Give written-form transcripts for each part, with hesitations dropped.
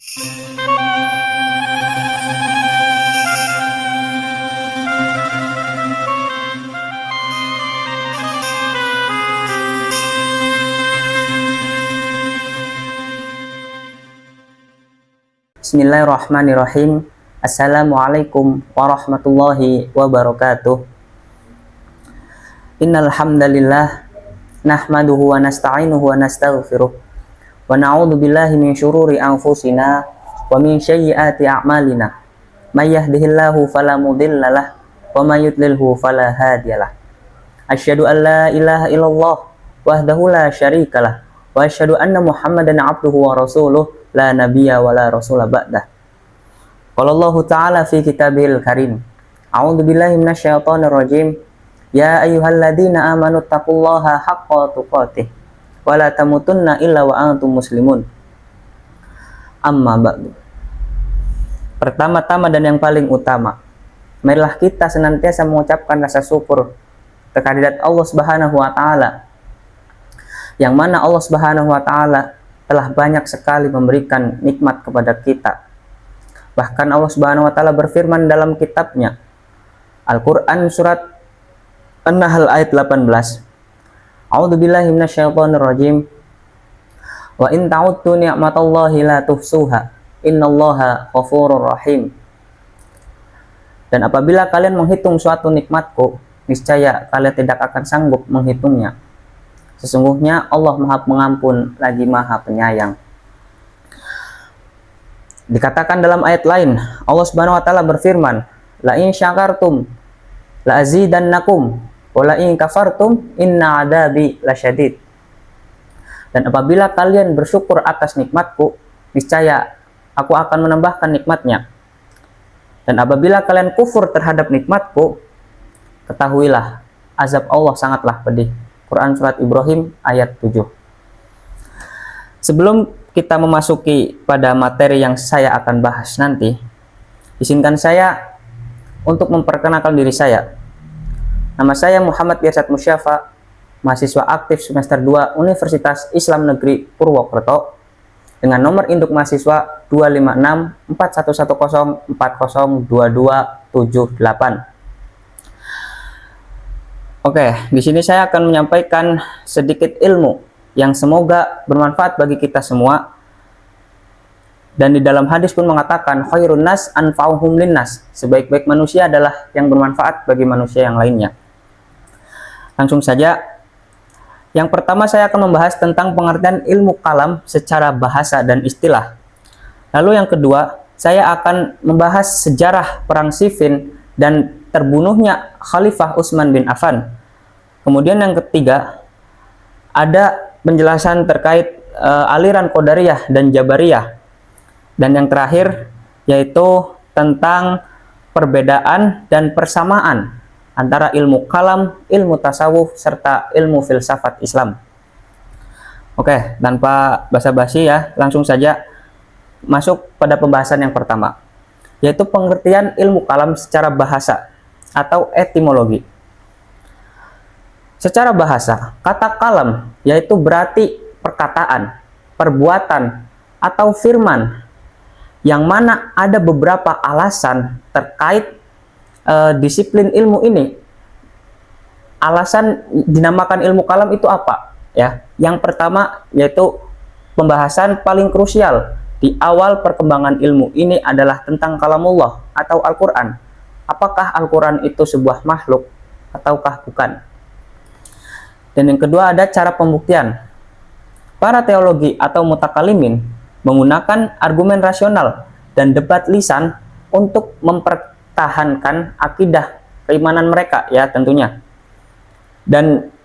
Bismillahirrahmanirrahim. Assalamualaikum warahmatullahi wabarakatuh. Innal hamdalillah nahmaduhu wa nasta'inuhu wa nastaghfiruh wa na'udzu billahi min syururi anfusina wa min sayyiati a'malina. May yahdihillahu fala mudhillalah wa may yudlilhu fala hadiyalah. Asyhadu an la ilaha illallah wahdahu la syarikalah wa asyhadu anna Muhammadan abduhu wa rasuluh la nabiyya wa la rasula ba'dah. Qala Allah ta'ala fi kitabihil karim. A'udzu billahi minasyaitonir rajim. Ya ayyuhalladzina amanu taqullaha haqqa tuqatih wa la tamutunna illa wa antum muslimun. Amma ba'du. Pertama-tama dan yang paling utama, marilah kita senantiasa mengucapkan rasa syukur kehadirat Allah Subhanahu wa taala, yang mana Allah Subhanahu wa taala telah banyak sekali memberikan nikmat kepada kita. Bahkan Allah Subhanahu wa taala berfirman dalam kitabnya Al-Qur'an surat An-Nahl ayat 18. A'udzubillahi minasyaitonir rajim. Wa in ta'uddu ni'matallahi la tuhsuha. Innallaha ghafurur rahim. Dan apabila kalian menghitung suatu nikmatku, niscaya kalian tidak akan sanggup menghitungnya. Sesungguhnya Allah Maha Pengampun lagi Maha Penyayang. Dikatakan dalam ayat lain, Allah Subhanahu wa taala berfirman, la in syakartum la azidannakum wa la in kafartum inna adabi lasyadid. Dan apabila kalian bersyukur atas nikmatku, niscaya aku akan menambahkan nikmatnya. Dan apabila kalian kufur terhadap nikmatku, ketahuilah azab Allah sangatlah pedih. Quran surat Ibrahim ayat 7. Sebelum kita memasuki pada materi yang saya akan bahas nanti, izinkan saya untuk memperkenalkan diri saya. Nama saya Muhammad Irsad Musyafa, mahasiswa aktif semester 2 Universitas Islam Negeri Purwokerto dengan nomor induk mahasiswa 2564110402278. Oke, di sini saya akan menyampaikan sedikit ilmu yang semoga bermanfaat bagi kita semua. Dan di dalam hadis pun mengatakan khairun nas anfa'uhum linnas, sebaik-baik manusia adalah yang bermanfaat bagi manusia yang lainnya. Langsung saja. Yang pertama saya akan membahas tentang pengertian ilmu kalam secara bahasa dan istilah. Lalu yang kedua, saya akan membahas sejarah perang Siffin dan terbunuhnya Khalifah Utsman bin Affan. Kemudian yang ketiga, ada penjelasan terkait aliran Qadariyah dan Jabariyah. Dan yang terakhir, yaitu tentang perbedaan dan persamaan antara ilmu kalam, ilmu tasawuf, serta ilmu filsafat Islam. Oke, tanpa basa-basi ya, langsung saja masuk pada pembahasan yang pertama, yaitu pengertian ilmu kalam secara bahasa atau etimologi. Secara bahasa, kata kalam yaitu berarti perkataan, perbuatan, atau firman, yang mana ada beberapa alasan terkait disiplin ilmu ini. Alasan dinamakan ilmu kalam itu apa? Ya, yang pertama yaitu pembahasan paling krusial di awal perkembangan ilmu ini adalah tentang kalamullah atau Al-Quran. Apakah Al-Quran itu sebuah makhluk ataukah bukan? Dan yang kedua ada cara pembuktian. Para teologi atau mutakalimin menggunakan argumen rasional dan debat lisan untuk mempertahankan akidah keimanan mereka, ya tentunya. Dan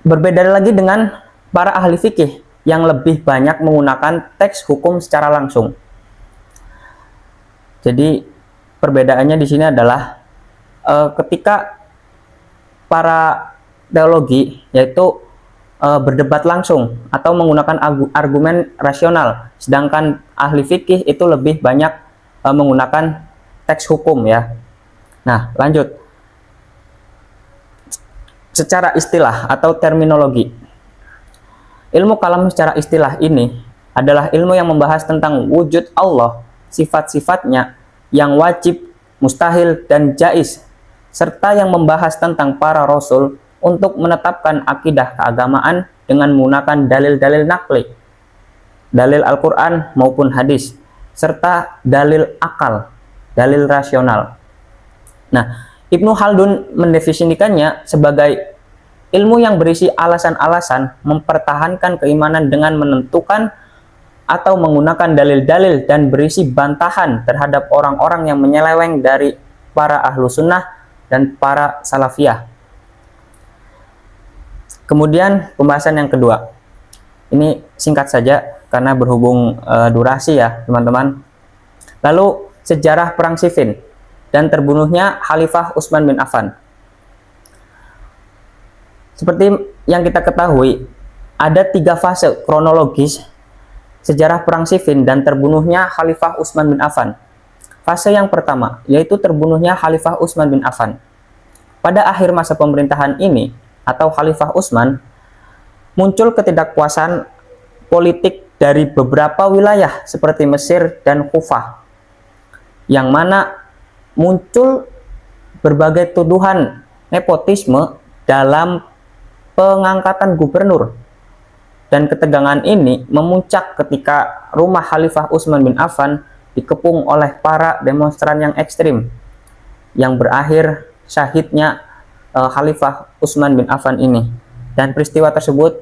berbeda lagi dengan para ahli fikih yang lebih banyak menggunakan teks hukum secara langsung. Jadi perbedaannya di sini adalah ketika para teologi yaitu berdebat langsung atau menggunakan argumen rasional, sedangkan ahli fikih itu lebih banyak menggunakan teks hukum ya. Nah, lanjut. Secara istilah atau terminologi, ilmu kalam secara istilah ini adalah ilmu yang membahas tentang wujud Allah, sifat-sifatnya yang wajib, mustahil, dan jaiz, serta yang membahas tentang para rasul untuk menetapkan akidah keagamaan dengan menggunakan dalil-dalil nakli, dalil Al-Quran maupun hadis, serta dalil akal, dalil rasional. Nah, Ibnu Khaldun mendefinisikannya sebagai ilmu yang berisi alasan-alasan mempertahankan keimanan dengan menentukan atau menggunakan dalil-dalil dan berisi bantahan terhadap orang-orang yang menyeleweng dari para ahlu sunnah dan para salafiyah. Kemudian pembahasan yang kedua, ini singkat saja karena berhubung durasi ya teman-teman. Lalu sejarah perang Siffin dan terbunuhnya Khalifah Utsman bin Affan. Seperti yang kita ketahui, ada 3 fase kronologis sejarah perang Siffin dan terbunuhnya Khalifah Utsman bin Affan. Fase yang pertama yaitu terbunuhnya Khalifah Utsman bin Affan. Pada akhir masa pemerintahan ini atau Khalifah Utsman, muncul ketidakpuasan politik dari beberapa wilayah seperti Mesir dan Kufah, yang mana muncul berbagai tuduhan nepotisme dalam pengangkatan gubernur, dan ketegangan ini memuncak ketika rumah Khalifah Utsman bin Affan dikepung oleh para demonstran yang ekstrim, yang berakhir syahidnya Khalifah Utsman bin Affan ini. Dan peristiwa tersebut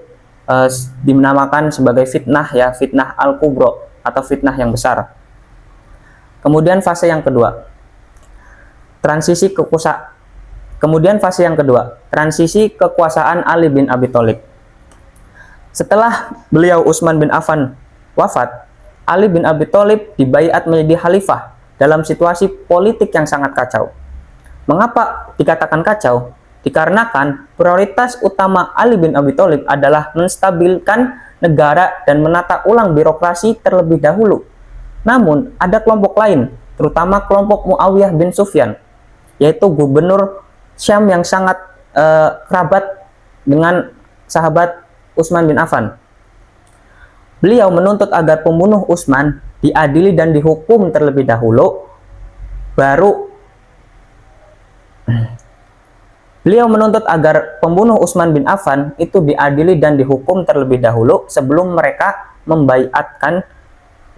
dinamakan sebagai fitnah ya, fitnah al-kubro atau fitnah yang besar. Kemudian fase yang kedua, transisi kekuasaan Ali bin Abi Thalib. Setelah beliau Utsman bin Affan wafat, Ali bin Abi Thalib dibaiat menjadi khalifah dalam situasi politik yang sangat kacau. Mengapa dikatakan kacau? Dikarenakan prioritas utama Ali bin Abi Thalib adalah menstabilkan negara dan menata ulang birokrasi terlebih dahulu. Namun, ada kelompok lain, terutama kelompok Muawiyah bin Sufyan, yaitu gubernur Syam yang sangat kerabat dengan sahabat Utsman bin Affan. Beliau menuntut agar pembunuh Utsman diadili dan dihukum terlebih dahulu, Beliau menuntut agar pembunuh Utsman bin Affan itu diadili dan dihukum terlebih dahulu sebelum mereka membaiatkan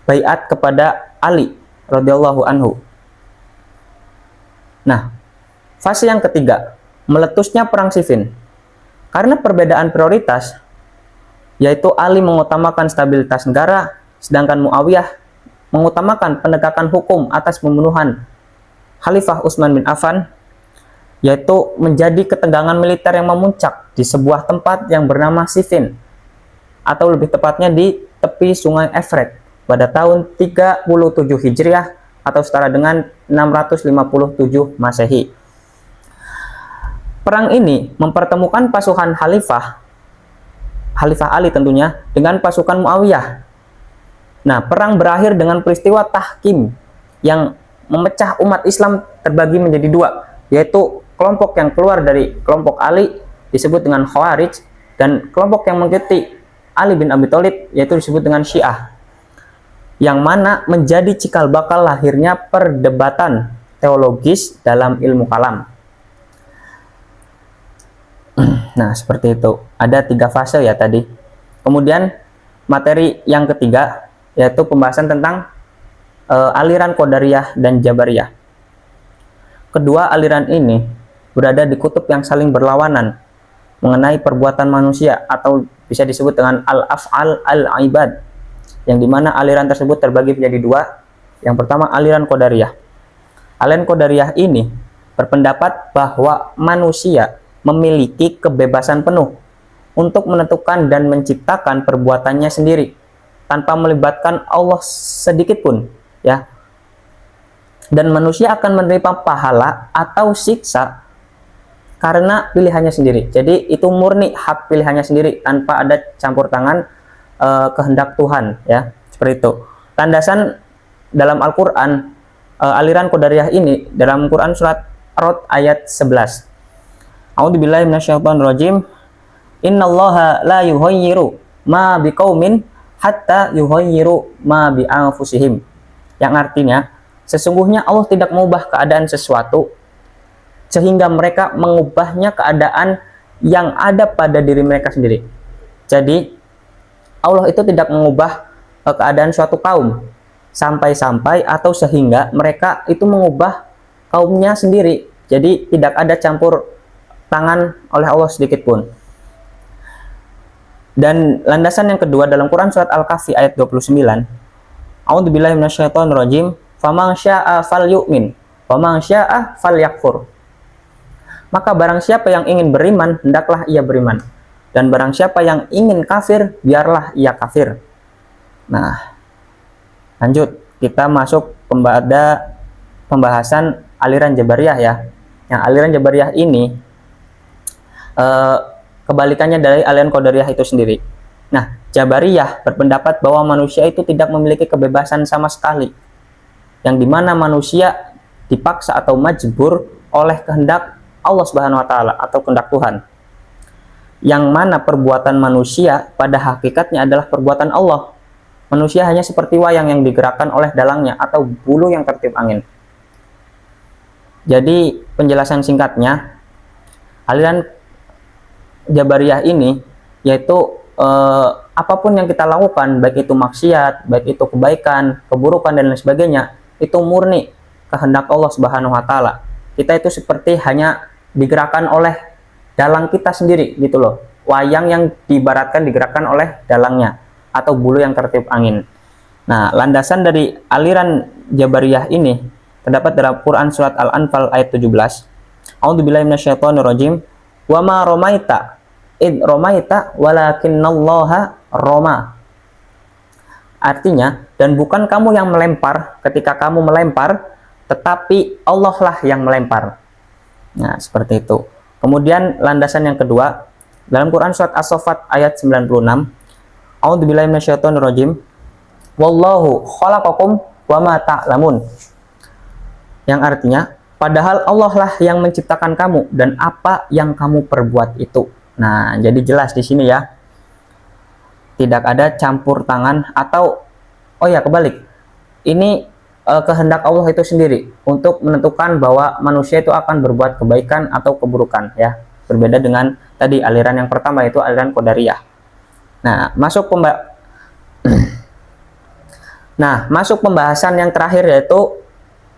baiat kepada Ali radhiyallahu anhu. Nah, fase yang ketiga, meletusnya perang Siffin. Karena perbedaan prioritas, yaitu Ali mengutamakan stabilitas negara, sedangkan Muawiyah mengutamakan penegakan hukum atas pembunuhan Khalifah Utsman bin Affan, yaitu menjadi ketegangan militer yang memuncak di sebuah tempat yang bernama Siffin, atau lebih tepatnya di tepi sungai Efrat pada tahun 37 Hijriah atau setara dengan 657 Masehi. Perang ini mempertemukan pasukan Khalifah Ali tentunya dengan pasukan Muawiyah. Nah, perang berakhir dengan peristiwa tahkim yang memecah umat Islam terbagi menjadi 2, yaitu kelompok yang keluar dari kelompok Ali disebut dengan Khawarij, dan kelompok yang mengikuti Ali bin Abi Thalib yaitu disebut dengan Syiah, yang mana menjadi cikal bakal lahirnya perdebatan teologis dalam ilmu kalam. Nah, seperti itu. Ada 3 fase ya tadi. Kemudian materi yang ketiga yaitu pembahasan tentang aliran Qadariyah dan Jabariyah. Kedua aliran ini berada di kutub yang saling berlawanan mengenai perbuatan manusia, atau bisa disebut dengan al-af'al al-ibad, yang dimana aliran tersebut terbagi menjadi 2. Yang pertama aliran Qadariyah. Aliran Qadariyah ini berpendapat bahwa manusia memiliki kebebasan penuh untuk menentukan dan menciptakan perbuatannya sendiri tanpa melibatkan Allah sedikit pun, ya. Dan manusia akan menerima pahala atau siksa karena pilihannya sendiri. Jadi itu murni hak pilihannya sendiri tanpa ada campur tangan kehendak Tuhan, ya. Seperti itu. Landasan dalam Al-Qur'an aliran Qadariyah ini dalam Quran surat Ar-Ra'd ayat 11. A'udzubillahi minasyaitonirrajim. Innallaha la yughayyiru ma biqaumin hatta yughayyiru ma bi anfusihim. Yang artinya sesungguhnya Allah tidak mengubah keadaan sesuatu sehingga mereka mengubahnya keadaan yang ada pada diri mereka sendiri. Jadi Allah itu tidak mengubah keadaan suatu kaum sampai-sampai atau sehingga mereka itu mengubah kaumnya sendiri. Jadi tidak ada campur tangan oleh Allah sedikit pun. Dan landasan yang kedua dalam Quran surat Al-Kahfi ayat 29. A'udzubillahi minasyaitonirrajim. Faman syaa'a falyu'min, waman syaa'a falyakfur. Maka barang siapa yang ingin beriman, hendaklah ia beriman. Dan barang siapa yang ingin kafir, biarlah ia kafir. Nah, lanjut. Kita masuk pada pembahasan aliran Jabariyah ya. Yang aliran Jabariyah ini kebalikannya dari aliran Qadariyah itu sendiri. Nah, Jabariyah berpendapat bahwa manusia itu tidak memiliki kebebasan sama sekali. Yang dimana manusia dipaksa atau majbur oleh kehendak Allah Subhanahu wa taala atau kehendak Tuhan. Yang mana perbuatan manusia pada hakikatnya adalah perbuatan Allah. Manusia hanya seperti wayang yang digerakkan oleh dalangnya atau bulu yang tertiup angin. Jadi penjelasan singkatnya, aliran Jabariyah ini yaitu apapun yang kita lakukan, baik itu maksiat, baik itu kebaikan, keburukan dan lain sebagainya, itu murni kehendak Allah Subhanahu wa taala. Kita itu seperti hanya digerakkan oleh dalang kita sendiri gitu loh. Wayang yang diibaratkan digerakkan oleh dalangnya atau bulu yang tertiup angin. Nah, landasan dari aliran Jabariyah ini terdapat dalam Quran surat Al-Anfal ayat 17. A'udzubillahi minasyaitonirrajim. Wa ma ramaita id ramaita walakinallaha rama. Artinya, dan bukan kamu yang melempar ketika kamu melempar, tetapi Allah lah yang melempar. Nah, seperti itu. Kemudian landasan yang kedua dalam Quran surat As-Saffat ayat 96. A'udzubillahi minasyaitonirrajim. Wallahu khalaqakum wa ma ta'lamun. Yang artinya, padahal Allah lah yang menciptakan kamu dan apa yang kamu perbuat itu. Nah, jadi jelas di sini ya. Tidak ada campur tangan atau kebalik. Ini kehendak Allah itu sendiri untuk menentukan bahwa manusia itu akan berbuat kebaikan atau keburukan ya. Berbeda dengan tadi aliran yang pertama yaitu aliran Qadariyah. Nah, masuk pembahasan yang terakhir yaitu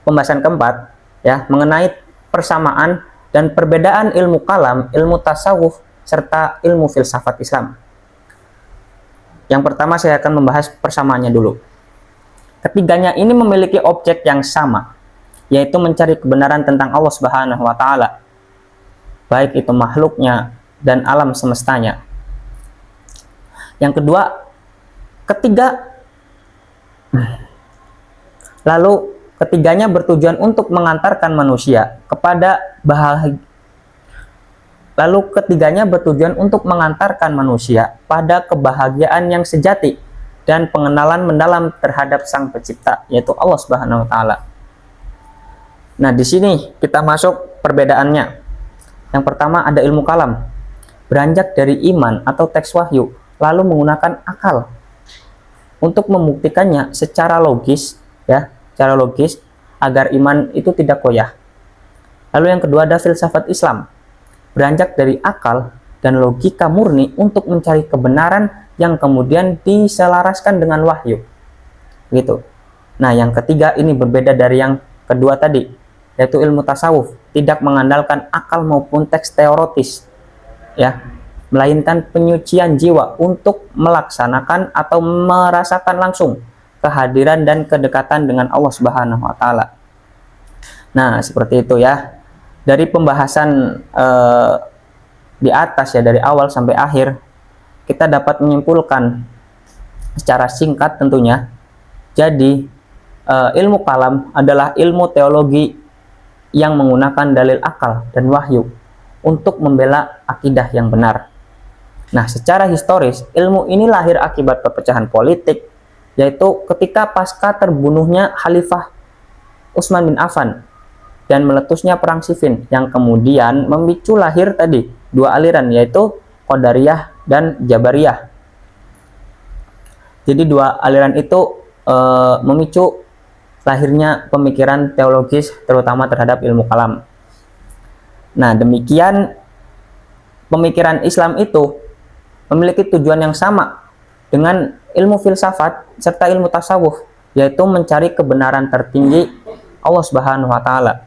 pembahasan keempat ya, mengenai persamaan dan perbedaan ilmu kalam, ilmu tasawuf serta ilmu filsafat Islam. Yang pertama saya akan membahas persamaannya dulu. Ketiganya ini memiliki objek yang sama, yaitu mencari kebenaran tentang Allah Subhanahu wa taala. Baik itu makhluknya dan alam semestanya. Yang kedua, ketiganya bertujuan untuk mengantarkan manusia kepada pada kebahagiaan yang sejati dan pengenalan mendalam terhadap Sang Pencipta, yaitu Allah Subhanahu wa taala. Nah, di sini kita masuk perbedaannya. Yang pertama ada ilmu kalam. Beranjak dari iman atau teks wahyu, lalu menggunakan akal untuk membuktikannya secara logis agar iman itu tidak goyah. Lalu yang kedua ada filsafat Islam. Beranjak dari akal dan logika murni untuk mencari kebenaran yang kemudian diselaraskan dengan wahyu. Gitu. Nah, yang ketiga ini berbeda dari yang kedua tadi, yaitu ilmu tasawuf, tidak mengandalkan akal maupun teks teoritis ya, melainkan penyucian jiwa untuk melaksanakan atau merasakan langsung kehadiran dan kedekatan dengan Allah Subhanahu wa taala. Nah, seperti itu ya. Dari pembahasan di atas ya, dari awal sampai akhir, kita dapat menyimpulkan secara singkat tentunya. Jadi ilmu kalam adalah ilmu teologi yang menggunakan dalil akal dan wahyu untuk membela akidah yang benar. Nah, secara historis ilmu ini lahir akibat perpecahan politik, yaitu ketika pasca terbunuhnya Khalifah Utsman bin Affan dan meletusnya perang Siffin, yang kemudian memicu lahir tadi dua aliran, yaitu Qadariyah dan Jabariyah. Jadi dua aliran itu memicu lahirnya pemikiran teologis terutama terhadap ilmu kalam. Nah, demikian pemikiran Islam itu memiliki tujuan yang sama dengan ilmu filsafat serta ilmu tasawuf, yaitu mencari kebenaran tertinggi Allah Subhanahu wa taala.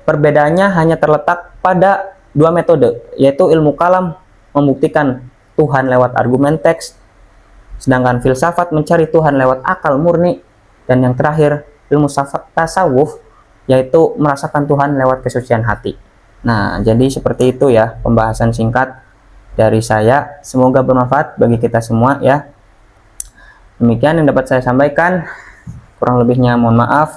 Perbedaannya hanya terletak pada dua metode, yaitu ilmu kalam membuktikan Tuhan lewat argumen teks, sedangkan filsafat mencari Tuhan lewat akal murni, dan yang terakhir ilmu tasawuf yaitu merasakan Tuhan lewat kesucian hati. Nah, jadi seperti itu ya pembahasan singkat dari saya. Semoga bermanfaat bagi kita semua ya. Demikian yang dapat saya sampaikan. Kurang lebihnya mohon maaf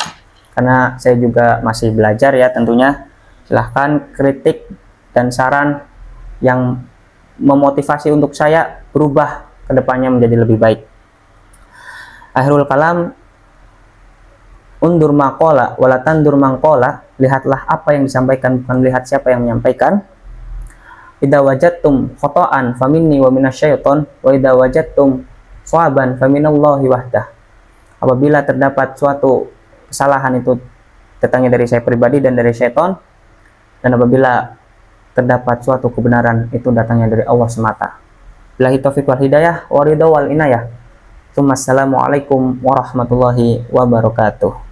karena saya juga masih belajar ya tentunya. Silahkan kritik dan saran yang memotivasi untuk saya berubah ke depannya menjadi lebih baik. Akhirul kalam, undur maqala wala tandur mangqala, lihatlah apa yang disampaikan bukan lihat siapa yang menyampaikan. Idza wajadtum khata'an faminni wa minasyaiton wa idza wajadtum shawaban faminallahi wahdah. Apabila terdapat suatu kesalahan itu datangnya dari saya pribadi dan dari syaitan, dan apabila terdapat suatu kebenaran itu datangnya dari Allah semata. Billahi taufiq wal hidayah wa ridha wal inayah. Assalamualaikum warahmatullahi wabarakatuh.